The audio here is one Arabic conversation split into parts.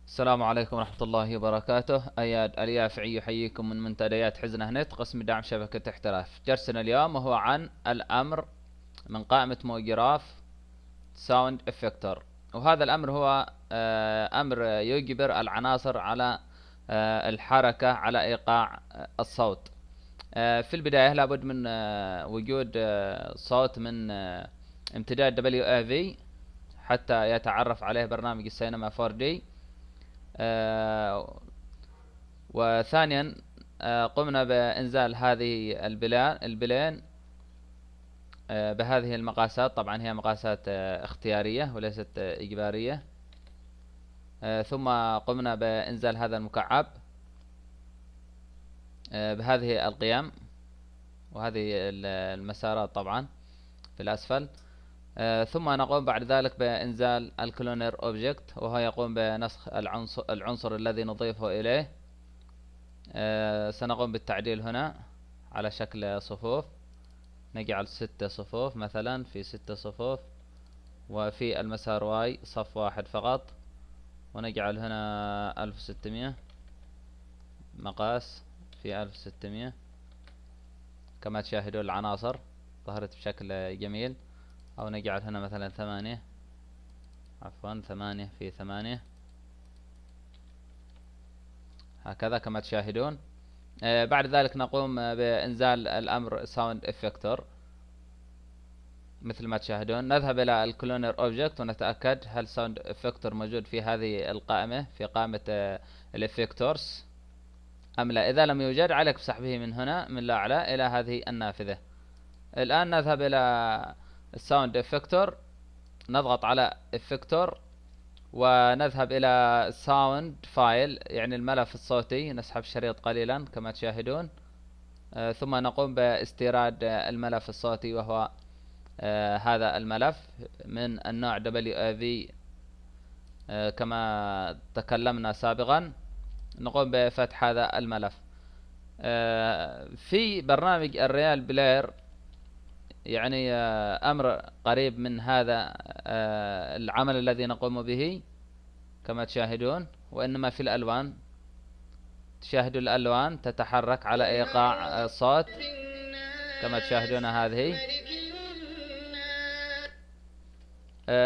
السلام عليكم ورحمة الله وبركاته. أياد اليافعي يحييكم من منتديات حزنة نت، قسم دعم شبكة احتراف. درسنا اليوم هو عن الأمر من قائمة موجراف ساوند افكتور. وهذا الأمر هو أمر يجبر العناصر على الحركة على إيقاع الصوت. في البداية لابد من وجود صوت من امتداد WAV حتى يتعرف عليه برنامج السينما 4D. وثانيا قمنا بإنزال هذه البلين بهذه المقاسات. طبعا هي مقاسات اختيارية وليست إجبارية. ثم قمنا بإنزال هذا المكعب بهذه القيم وهذه المسارات طبعا في الأسفل. ثم نقوم بعد ذلك بإنزال الكلونر اوبجكت، وهو يقوم بنسخ العنصر الذي نضيفه إليه. سنقوم بالتعديل هنا على شكل صفوف. نجعل 6 صفوف مثلا في 6 صفوف، وفي المسار واي صف واحد فقط، ونجعل هنا 1600 مقاس في 1600. كما تشاهدون العناصر ظهرت بشكل جميل. أو نجعل هنا مثلا 8، عفوا 8 في 8، هكذا كما تشاهدون. بعد ذلك نقوم بإنزال الأمر ساوند افكتور مثل ما تشاهدون. نذهب إلى الكلونر اوبجكت ونتأكد هل ساوند افكتور موجود في هذه القائمة، في قائمة الافكتورز أم لا. إذا لم يوجد عليك بسحبه من هنا من الأعلى إلى هذه النافذة. الآن نذهب إلى الساوند افكتور، نضغط على افكتور ونذهب إلى ساوند فايل يعني الملف الصوتي. نسحب الشريط قليلا كما تشاهدون. ثم نقوم باستيراد الملف الصوتي، وهو هذا الملف من النوع WAV كما تكلمنا سابقا. نقوم بفتح هذا الملف. في برنامج الريال بلاير يعني أمر قريب من هذا العمل الذي نقوم به كما تشاهدون. وإنما في الألوان، تشاهدوا الألوان تتحرك على إيقاع الصوت كما تشاهدون هذه.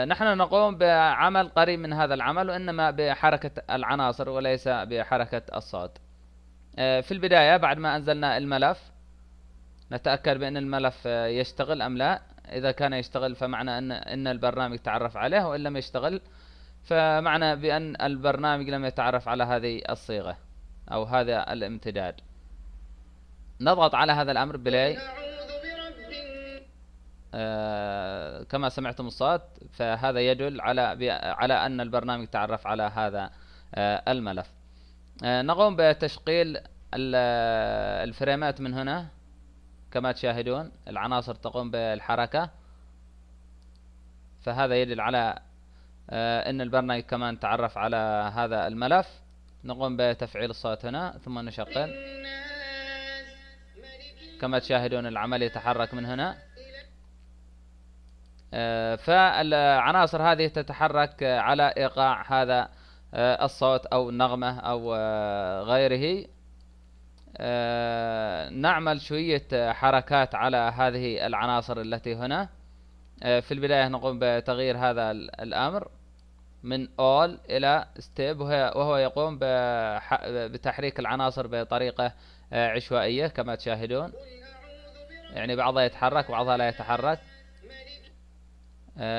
نحن نقوم بعمل قريب من هذا العمل، وإنما بحركة العناصر وليس بحركة الصوت. في البداية بعد ما أنزلنا الملف نتأكد بأن الملف يشتغل أم لا. إذا كان يشتغل فمعنى أن البرنامج تعرف عليه، وإن لم يشتغل فمعنى بأن البرنامج لم يتعرف على هذه الصيغة أو هذا الامتداد. نضغط على هذا الأمر بلاي. كما سمعتم الصوت، فهذا يدل على أن البرنامج تعرف على هذا الملف. نقوم بتشغيل الفريمات من هنا. كما تشاهدون العناصر تقوم بالحركة، فهذا يدل على أن البرنامج كمان تعرف على هذا الملف. نقوم بتفعيل الصوت هنا ثم نشغل. كما تشاهدون العمل يتحرك من هنا. فالعناصر هذه تتحرك على إيقاع هذا الصوت أو النغمة أو غيره. نعمل شوية حركات على هذه العناصر التي هنا. في البداية نقوم بتغيير هذا الأمر من all إلى step، وهو يقوم بتحريك العناصر بطريقة عشوائية كما تشاهدون. يعني بعضها يتحرك وبعضها لا يتحرك.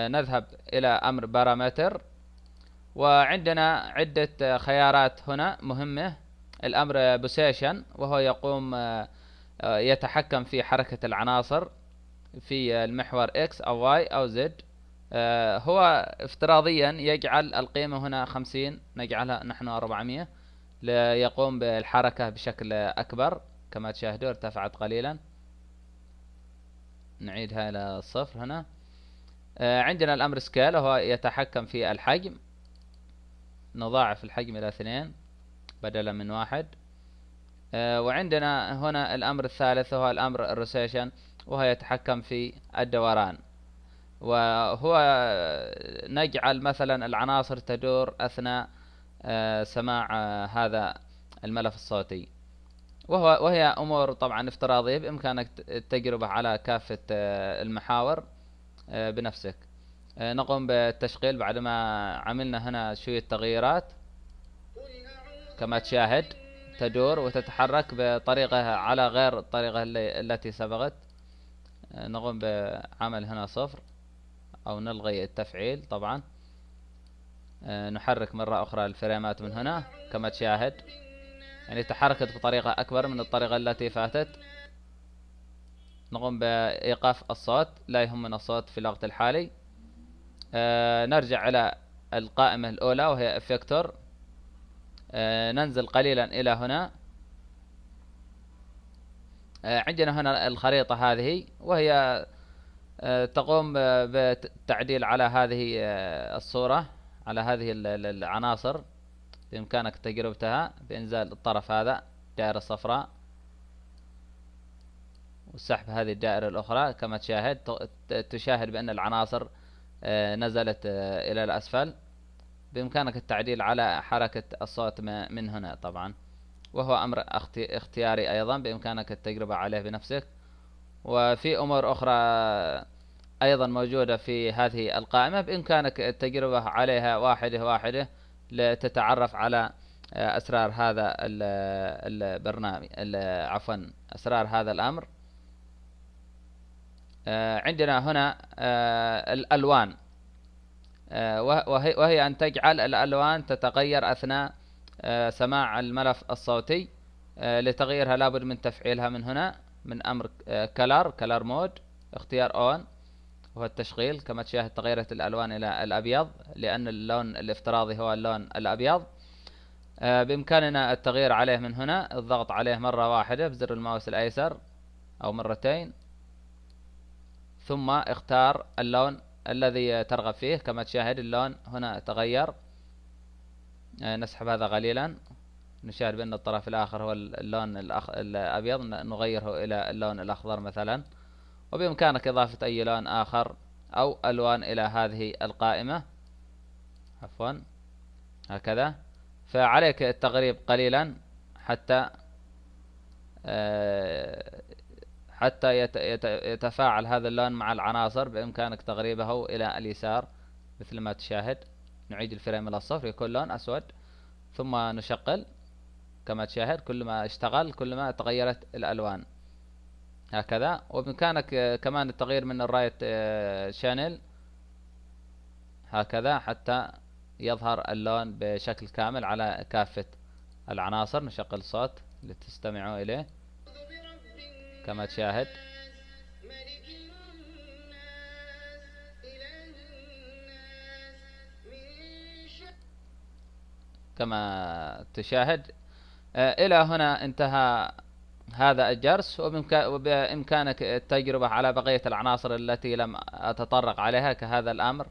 نذهب إلى أمر بارامتر، وعندنا عدة خيارات هنا مهمة. الأمر بوسيشن، وهو يقوم يتحكم في حركة العناصر في المحور X أو Y أو Z. هو افتراضيا يجعل القيمة هنا 50، نجعلها نحن 400 ليقوم بالحركة بشكل أكبر. كما تشاهدون ارتفعت قليلا. نعيدها إلى الصفر هنا. عندنا الأمر سكيل، وهو يتحكم في الحجم. نضاعف الحجم إلى 2 بدلا من 1. وعندنا هنا الأمر الثالث وهو الأمر الروتيشن، وهو يتحكم في الدوران. وهو نجعل مثلا العناصر تدور أثناء سماع هذا الملف الصوتي. وهي أمور طبعا افتراضية، بإمكانك التجربة على كافة المحاور بنفسك. نقوم بالتشغيل بعد ما عملنا هنا شوية تغييرات. كما تشاهد تدور وتتحرك بطريقة على غير الطريقة التي سبقت. نقوم بعمل هنا صفر أو نلغي التفعيل طبعا. نحرك مرة أخرى الفريمات من هنا كما تشاهد، يعني تحركت بطريقة أكبر من الطريقة التي فاتت. نقوم بإيقاف الصوت، لا يهمنا الصوت في الوقت الحالي. نرجع إلى القائمة الأولى وهي افكتور. ننزل قليلا إلى هنا. عندنا هنا الخريطة هذه، وهي تقوم بالتعديل على هذه الصورة، على هذه العناصر. بإمكانك تجربتها بإنزال الطرف هذا الدائرة الصفراء وسحب هذه الدائرة الأخرى. كما تشاهد بأن العناصر نزلت إلى الأسفل. بإمكانك التعديل على حركة الصوت من هنا طبعا، وهو أمر اختياري أيضا، بإمكانك التجربة عليه بنفسك. وفي أمور أخرى أيضا موجودة في هذه القائمة، بإمكانك التجربة عليها واحدة واحدة لتتعرف على أسرار هذا البرنامج، عفوا أسرار هذا الأمر. عندنا هنا الألوان، وهي أن تجعل الألوان تتغير أثناء سماع الملف الصوتي. لتغييرها لابد من تفعيلها من هنا، من أمر كلر مود، اختيار اون وهو التشغيل. كما تشاهد تغيرت الألوان إلى الأبيض، لأن اللون الافتراضي هو اللون الأبيض. بإمكاننا التغيير عليه من هنا، الضغط عليه مرة واحدة بزر الماوس الأيسر أو مرتين، ثم اختار اللون الذي ترغب فيه. كما تشاهد اللون هنا تغير. نسحب هذا قليلا، نشاهد بأن الطرف الآخر هو اللون الأبيض، نغيره إلى اللون الأخضر مثلا. وبإمكانك إضافة أي لون آخر أو ألوان إلى هذه القائمة، عفوا هكذا. فعليك التقريب قليلا حتى يتفاعل هذا اللون مع العناصر. بإمكانك تقريبه إلى اليسار مثل ما تشاهد. نعيد الفريم إلى الصفر، يكون لون أسود، ثم نشغل. كما تشاهد كلما اشتغل كلما تغيرت الألوان هكذا. وبإمكانك كمان التغيير من الرايت شانل هكذا حتى يظهر اللون بشكل كامل على كافة العناصر. نشغل الصوت لتستمعوا إليه. كما تشاهد إلى هنا انتهى هذا الجرس. وبإمكانك التجربة على بقية العناصر التي لم أتطرق عليها، كهذا الأمر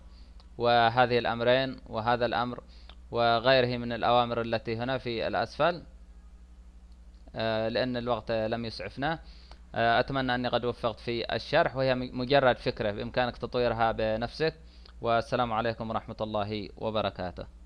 وهذه الأمرين وهذا الأمر وغيره من الأوامر التي هنا في الأسفل، لأن الوقت لم يسعفنا. أتمنى أني قد وفقت في الشرح، وهي مجرد فكرة بإمكانك تطويرها بنفسك. والسلام عليكم ورحمة الله وبركاته.